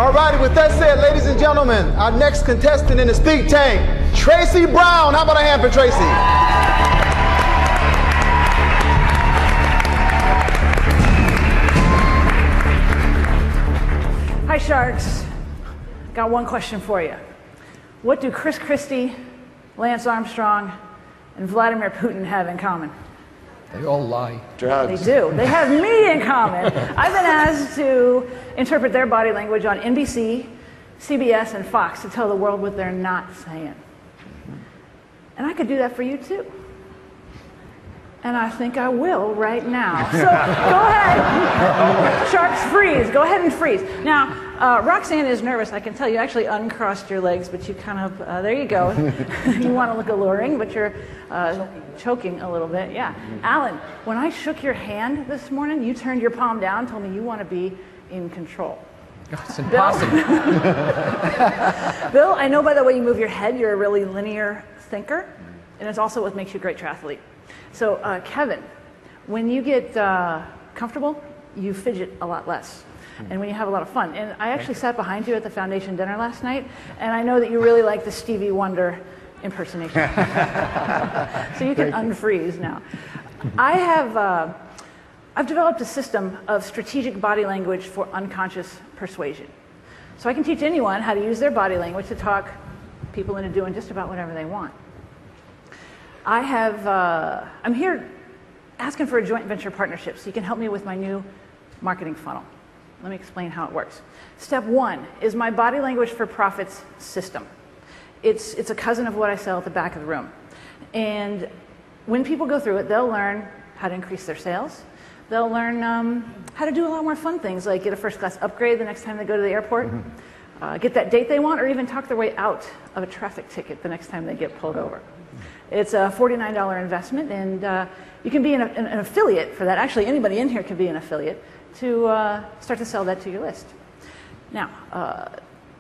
All righty, with that said, ladies and gentlemen, our next contestant in the Speak Tank, Traci Brown. How about a hand for Traci? Hi, Sharks. Got one question for you. What do Chris Christie, Lance Armstrong, and Vladimir Putin have in common? They all lie. Drugs. They do. They have me in common. I've been asked to interpret their body language on NBC, CBS, and Fox to tell the world what they're not saying. And I could do that for you too. And I think I will right now. So go ahead. Sharks, freeze. Go ahead and freeze. Now, Roxanne is nervous. I can tell you actually uncrossed your legs, but you kind of, there you go. You want to look alluring, but you're choking a little bit. Yeah. Alan, when I shook your hand this morning, you turned your palm down, told me you want to be in control. It's impossible. Bill, I know by the way you move your head, you're a really linear thinker, and it's also what makes you a great triathlete. So, Kevin, when you get comfortable, you fidget a lot less. And when you have a lot of fun. And I actually sat behind you at the foundation dinner last night, and I know that you really like the Stevie Wonder impersonation. So you can unfreeze now. I've developed a system of strategic body language for unconscious persuasion. So I can teach anyone how to use their body language to talk people into doing just about whatever they want. I'm here asking for a joint venture partnership so you can help me with my new marketing funnel. Let me explain how it works. Step one is my body language for profits system. It's a cousin of what I sell at the back of the room. And when people go through it, they'll learn how to increase their sales. They'll learn how to do a lot more fun things, like get a first class upgrade the next time they go to the airport, get that date they want, or even talk their way out of a traffic ticket the next time they get pulled over. It's a $49 investment, and you can be an affiliate for that. Actually, anybody in here can be an affiliate to start to sell that to your list. Now,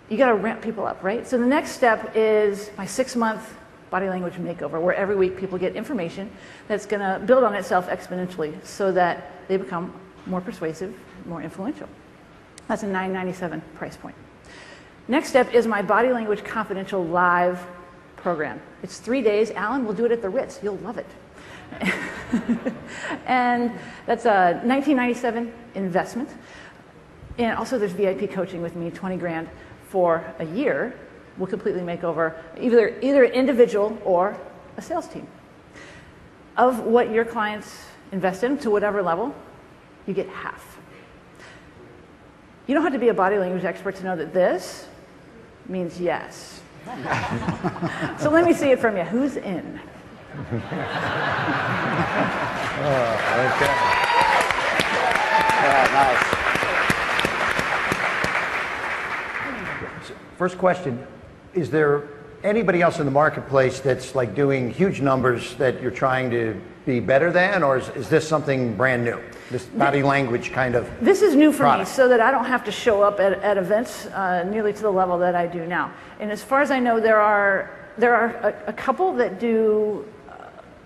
you got to ramp people up, right? So the next step is my 6-month body language makeover, where every week people get information that's going to build on itself exponentially so that they become more persuasive, more influential. That's a $9.97 price point. Next step is my body language confidential live program. It's 3 days. Alan, we'll do it at the Ritz. You'll love it. And that's a $19.97 investment. And also there's VIP coaching with me, 20 grand for a year. We'll completely make over either an individual or a sales team. Of what your clients invest in, to whatever level, you get half. You don't have to be a body language expert to know that this means yes. So let me see it from you. Who's in? Okay. Nice. First question, is there anybody else in the marketplace that's like doing huge numbers that you're trying to be better than, or is this something brand new? This body language kind of This is new for product. me, so that I don't have to show up at events nearly to the level that I do now. And as far as I know, there are a couple that do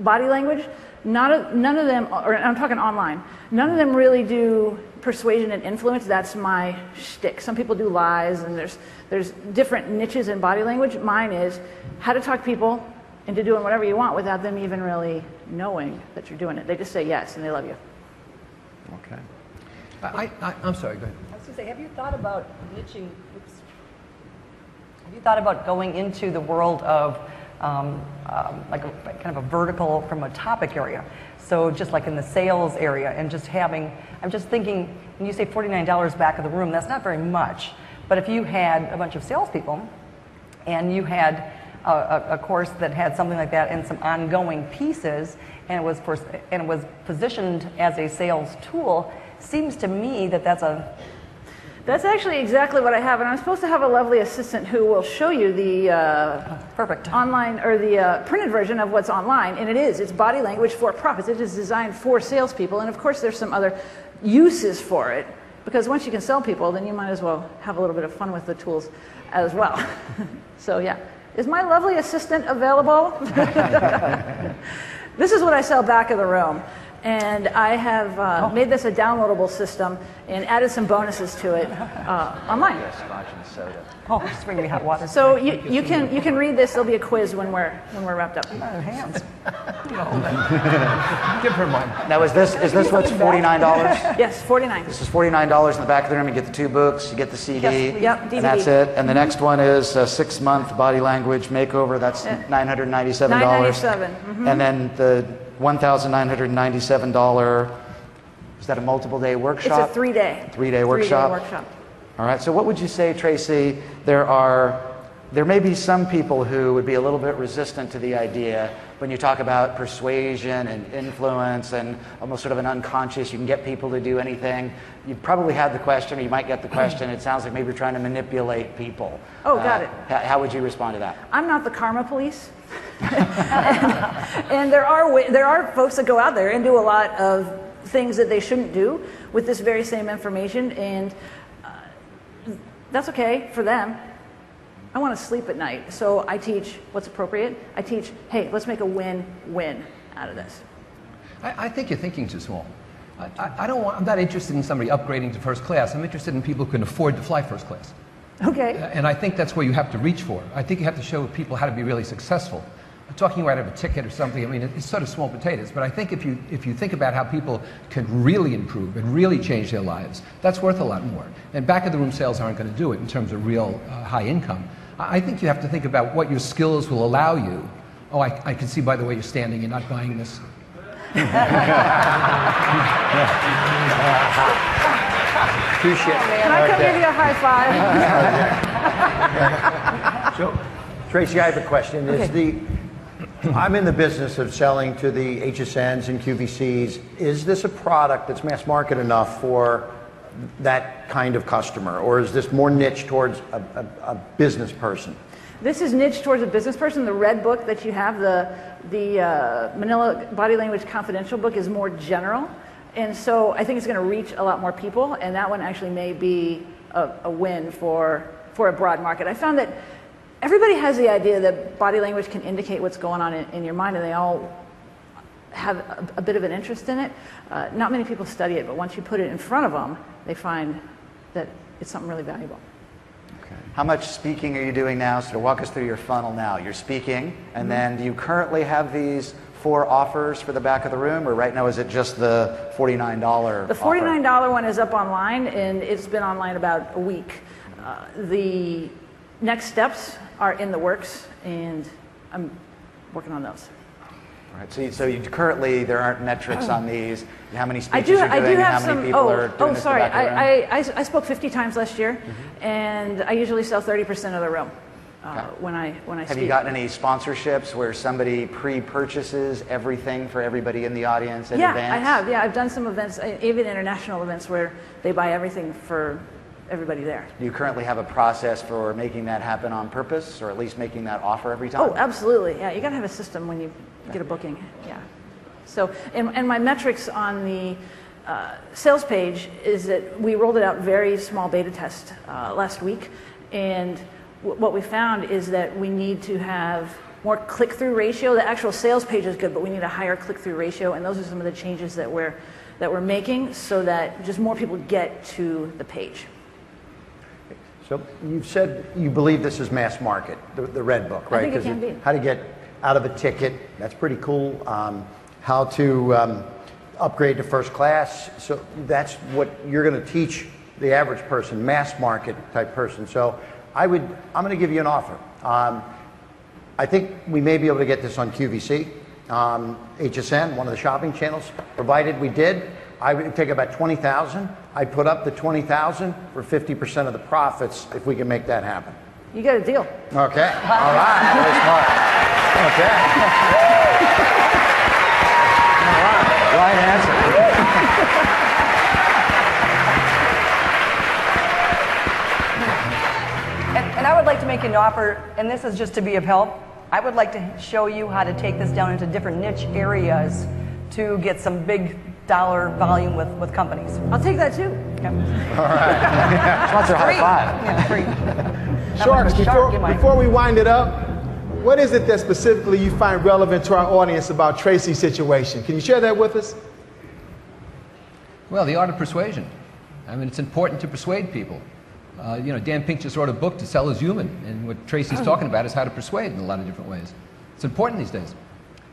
body language. None of them, or I'm talking online, none of them really do persuasion and influence. That's my shtick. Some people do lies, and there's different niches in body language. Mine is how to talk people into doing whatever you want without them even really knowing that you're doing it. They just say yes, and they love you. Okay. I'm sorry, go ahead. I was going to say, have you thought about niching, have you thought about going into the world of like kind of a vertical from a topic area? So just like in the sales area and just having, I'm just thinking, when you say $49 back of the room, that's not very much. But if you had a bunch of salespeople and you had a course that had something like that and some ongoing pieces, and it was positioned as a sales tool, seems to me that That's actually exactly what I have, and I'm supposed to have a lovely assistant who will show you the perfect online or the printed version of what's online, and it's body language for profits. It is designed for salespeople, and of course there's some other uses for it, because once you can sell people, then you might as well have a little bit of fun with the tools as well. So yeah, is my lovely assistant available? This is what I sell back of the room. And I have made this a downloadable system and added some bonuses to it online. Scotch and soda. Oh, just bring me hot water. So you can read this. There'll be a quiz when we're wrapped up. Hands. Give her mine. Now, is this what's $49? Yes, 49. This is $49 in the back of the room. You get the 2 books, you get the CD, Yes, yep, DVD. and that's it. And the next one is a 6-month body language makeover. That's $997. $997. And then the $1,997. Is that a multiple day workshop? It's a 3-day. 3-day workshop. All right. So what would you say, Traci? There may be some people who would be a little bit resistant to the idea when you talk about persuasion and influence and almost sort of an unconscious, you can get people to do anything. You've probably had the question, or you might get the question, it sounds like maybe you're trying to manipulate people. Oh, got it. How would you respond to that? I'm not the karma police. and there are folks that go out there and do a lot of things that they shouldn't do with this very same information, and that's okay for them. I want to sleep at night, so I teach what's appropriate. I teach, hey, let's make a win-win out of this. I think you're thinking too small. I'm not interested in somebody upgrading to first class. I'm interested in people who can afford to fly first class. Okay. And I think that's where you have to reach for. I think you have to show people how to be really successful. Talking about a ticket or something, I mean, it's sort of small potatoes, but I think if you think about how people can really improve and really change their lives, that's worth a lot more. And back of the room sales aren't going to do it in terms of real high income. I think you have to think about what your skills will allow you. Oh, I can see by the way you're standing, you're not buying this. Can I come give you a high five? So, Traci, I have a question. Okay. I'm in the business of selling to the HSNs and QVCs. Is this a product that's mass market enough for that kind of customer, or is this more niche towards a business person? This is niche towards a business person. The red book that you have, the Manila Body Language Confidential book, is more general. And so I think it's going to reach a lot more people, and that one actually may be a win for a broad market. I found that everybody has the idea that body language can indicate what's going on in your mind, and they all have a bit of an interest in it. Not many people study it, but once you put it in front of them, they find that it's something really valuable. Okay. How much speaking are you doing now? So walk us through your funnel now. You're speaking, and then do you currently have these 4 offers for the back of the room, or right now is it just the $49 The $49 one is up online, and it's been online about a week. The next steps are in the works, and I'm working on those. All right. So you currently, there aren't metrics on these. How many speeches you're doing, I do have how many some. people are doing this Sorry. in the back of the room? I spoke 50 times last year, and I usually sell 30% of the room when I speak. Have you gotten any sponsorships where somebody pre-purchases everything for everybody in the audience in advance? Yeah, I have. Yeah, I've done some events, even international events, where they buy everything for everybody there. Do you currently have a process for making that happen on purpose, or at least making that offer every time? Oh, absolutely. Yeah, you got to have a system when you get a booking. Yeah. So, and my metrics on the sales page is that we rolled it out very small beta test last week, and what we found is that we need to have more click-through ratio. The actual sales page is good, but we need a higher click-through ratio, and those are some of the changes that we're making so that just more people get to the page. So you've said you believe this is mass market, the red book, right? I think it can be. How to get out of a ticket, that's pretty cool. How to upgrade to first class, so that's what you're going to teach the average person, mass market type person. So I'm going to give you an offer. I think we may be able to get this on QVC, HSN, one of the shopping channels. Provided we did, I would take about 20,000. I'd put up the 20,000 for 50% of the profits if we can make that happen. You got a deal. Okay. All right. Very smart. Okay. All right. Right answer. And I would like to make an offer, and this is just to be of help. I would like to show you how to take this down into different niche areas to get some big dollar volume with companies. I'll take that too. Okay. All right. Sponsor high five. Yeah, free. Sharks, Shark in my- before we wind it up, what is it that specifically you find relevant to our audience about Traci's situation? Can you share that with us? Well, the art of persuasion. I mean, it's important to persuade people. You know, Dan Pink just wrote a book, To Sell is Human, and what Traci's talking about is how to persuade in a lot of different ways. It's important these days.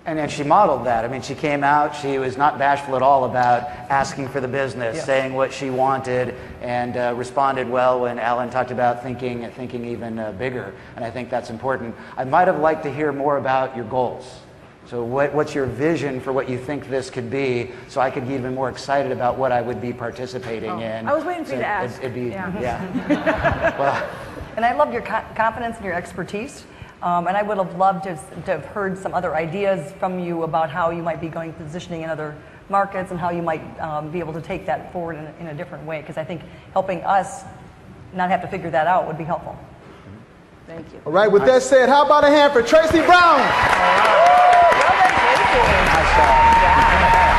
And she modeled that. I mean, she came out, she was not bashful at all about asking for the business, saying what she wanted, and responded well when Alan talked about thinking even bigger. And I think that's important. I might have liked to hear more about your goals. So what's your vision for what you think this could be, so I could get even more excited about what I would be participating in. I was waiting for you to ask. Well, and I love your confidence and your expertise. And I would have loved to have heard some other ideas from you about how you might be positioning in other markets and how you might be able to take that forward in a different way, because I think helping us not have to figure that out would be helpful. Thank you. All right, with that said, how about a hand for Traci Brown? Well done, Traci. nice job.